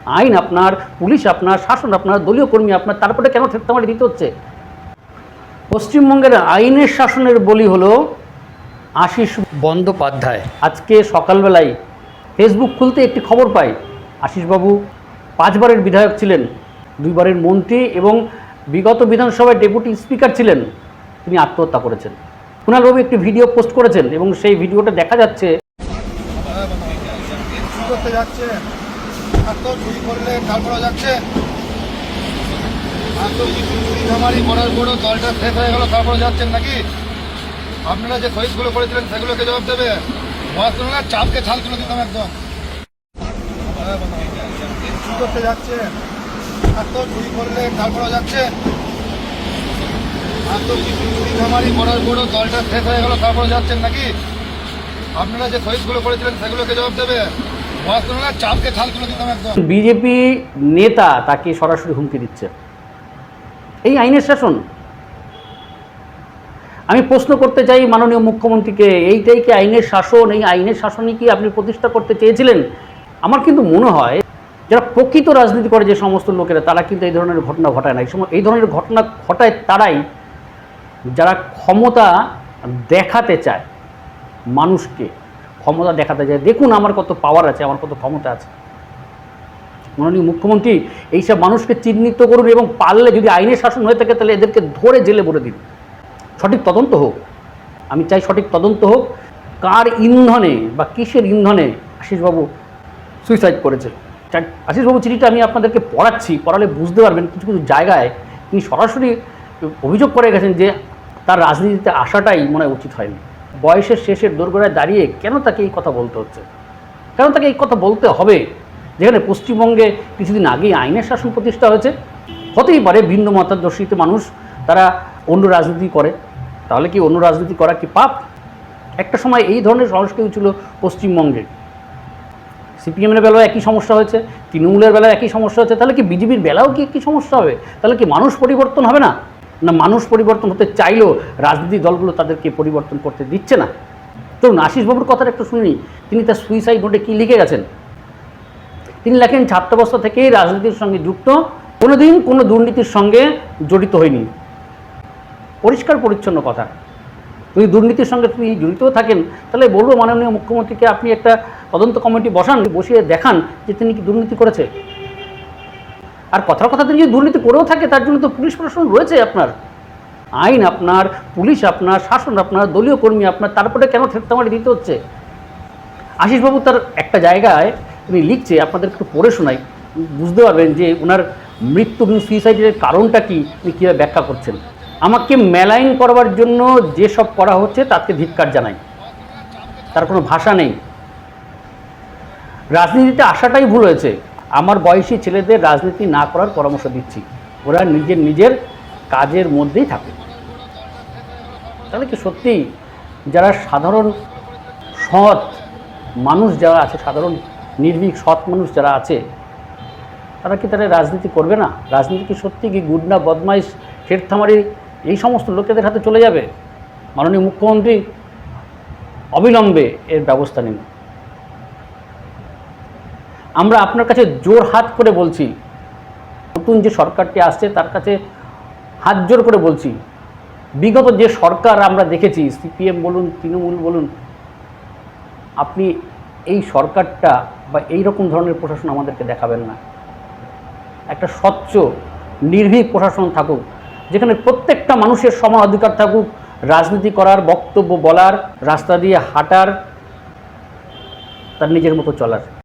আইন আপনার, পুলিশ আপনার, শাসন আপনার, দলীয় কর্মী আপনার, তারপরে কেন থেপ্তামারি দিতে হচ্ছে? পশ্চিমবঙ্গের আইনের শাসনের বলি হলো আশিস বন্দ্যোপাধ্যায়। আজকে সকালবেলায় ফেসবুক খুলতে একটি খবর পাই, আশিসবাবু 5 বারের বিধায়ক ছিলেন, 2 বারের মন্ত্রী এবং বিগত বিধানসভায় ডেপুটি স্পিকার ছিলেন। তিনি আত্মহত্যা করেছেন। কুণালবাবু একটি ভিডিও পোস্ট করেছেন এবং সেই ভিডিওটা দেখা যাচ্ছে দলটা শেষ হয়ে গেল, তারপরে যাচ্ছেন নাকি? আপনারা যে শহীদগুলো করেছিলেন সেগুলোকে জবাব দেবে। মহাসনের চাপকে ছাল তুলে দিতাম একদম। কি করতে যাচ্ছে? এত চুরি করলে তারপরে যাচ্ছে। এত চুরি চামারি করার পরও দলটা শেষ হয়ে গেল, তারপরে যাচ্ছেন নাকি? আপনারা যে শহীদগুলো করেছিলেন সেগুলোকে জবাব দেবে। মহাসনের চাপকে ছাল তুলে দিতাম একদম। বিজেপি নেতা তাকে সরাসরি হুমকি দিচ্ছে। এই আইনের শাসন? আমি প্রশ্ন করতে চাই মাননীয় মুখ্যমন্ত্রীকে, এইটাই কি আইনের শাসন? এই আইনের শাসনই কি আপনি প্রতিষ্ঠা করতে চেয়েছিলেন? আমার কিন্তু মনে হয় যারা প্রকৃত রাজনীতি করে যে সমস্ত লোকেরা, তারা কিন্তু এই ধরনের ঘটনা ঘটায় না। এই ধরনের ঘটনা ঘটায় তারাই যারা ক্ষমতা দেখাতে চায়, মানুষকে ক্ষমতা দেখাতে চায়, দেখুন আমার কত পাওয়ার আছে, আমার কত ক্ষমতা আছে। মাননীয় মুখ্যমন্ত্রী এইসব মানুষকে চিহ্নিত করুন এবং পারলে যদি আইনের শাসন হয়ে থাকে তাহলে এদেরকে ধরে জেলে ভরে দিন। সঠিক তদন্ত হোক। আমি চাই সঠিক তদন্ত হোক, কার ইন্ধনে বা কিসের ইন্ধনে আশিসবাবু সুইসাইড করেছে। আশিসবাবু চিঠিটা আমি আপনাদেরকে পড়াচ্ছি, পড়ালে বুঝতে পারবেন। কিছু কিছু জায়গায় তিনি সরাসরি অভিযোগ করে গেছেন যে তার রাজনীতিতে আসাটাই মনে হয় উচিত হয়নি। বয়সের শেষের দোরগোড়ায় দাঁড়িয়ে কেন তাকে এই কথা বলতে হচ্ছে? কেন তাকে এই কথা বলতে হবে যেখানে পশ্চিমবঙ্গে কিছুদিন আগেই আইনের শাসন প্রতিষ্ঠা হয়েছে? হতেই পারে ভিন্ন মতাদর্শিত মানুষ তারা অন্য রাজনীতি করে, তাহলে কি অন্য রাজনীতি করা কি পাপ? একটা সময় এই ধরনের সংস্কৃতি ছিল পশ্চিমবঙ্গে। সিপিএমের বেলাও একই সমস্যা হয়েছে, তৃণমূলের বেলাও একই সমস্যা হয়েছে, তাহলে কি বিজেপির বেলাও কি একই সমস্যা হবে? তাহলে কি মানুষ পরিবর্তন হবে না? না, মানুষ পরিবর্তন হতে চাইলেও রাজনৈতিক দলগুলো তাদেরকে পরিবর্তন করতে দিচ্ছে না। তো আশিসবাবুর কথাটা একটু শুনি। তিনি তার সুইসাইড নোটে কী লিখে গেছেন? তিনি লেখেন, ছাত্রাবস্থা থেকেই রাজনীতির সঙ্গে যুক্ত, কোনোদিন কোনো দুর্নীতির সঙ্গে জড়িত হয়নি। পরিষ্কার পরিচ্ছন্ন কথা। যদি দুর্নীতির সঙ্গে তিনি জড়িতও থাকেন তাহলে বলবো মাননীয় মুখ্যমন্ত্রীকে আপনি একটা তদন্ত কমিটি বসান, বসিয়ে দেখান যে তিনি কি দুর্নীতি করেছে। আর কথার কথা তিনি যদি দুর্নীতি করেও থাকে তার জন্য তো পুলিশ প্রশাসন রয়েছে আপনার। আইন আপনার, পুলিশ আপনার, শাসন আপনার, দলীয় কর্মী আপনার, তারপরে কেন থেপ্তামারি দিতে হচ্ছে? আশিসবাবু তার একটা জায়গায় তিনি লিখছে, আপনাদের একটু পড়ে শোনাই, বুঝতে পারবেন যে ওনার মৃত্যু সুইসাইডের কারণটা কি, তিনি কীভাবে ব্যাখ্যা করছেন। আমাকে মেলাইন করবার জন্য যেসব করা হচ্ছে তাকে ধিক্কার জানাই, তার কোনো ভাষা নেই। রাজনীতিতে আসাটাই ভুল হয়েছে। আমার বয়সী ছেলেদের রাজনীতি না করার পরামর্শ দিচ্ছি, ওরা নিজের কাজের মধ্যেই থাকে। তাহলে কি সত্যিই যারা সাধারণ সৎ মানুষ যারা আছে, সাধারণ নির্ভীক সৎ মানুষ যারা আছে, তারা কি তারা রাজনীতি করবে না? রাজনীতি কি সত্যি কি গুন্ডা, বদমাইশ, থেপ্তামারি এই সমস্ত লোকেদের হাতে চলে যাবে? মাননীয় মুখ্যমন্ত্রী অবিলম্বে এর ব্যবস্থা নিন। আমরা আপনার কাছে জোর হাত করে বলছি, নতুন যে সরকারটি আসছে তার কাছে হাত জোর করে বলছি, বিগত যে সরকার আমরা দেখেছি, সিপিএম বলুন, তৃণমূল বলুন, আপনি এই সরকারটা বা এই রকম ধরনের প্রশাসন আমাদেরকে দেখাবেন না। একটা স্বচ্ছ নির্ভীক প্রশাসন থাকুক, যেখানে প্রত্যেকটা মানুষের সমান অধিকার থাকুক, রাজনীতি করার, বক্তব্য বলার, রাস্তা দিয়ে হাঁটার, তার নিজের মতো চলার।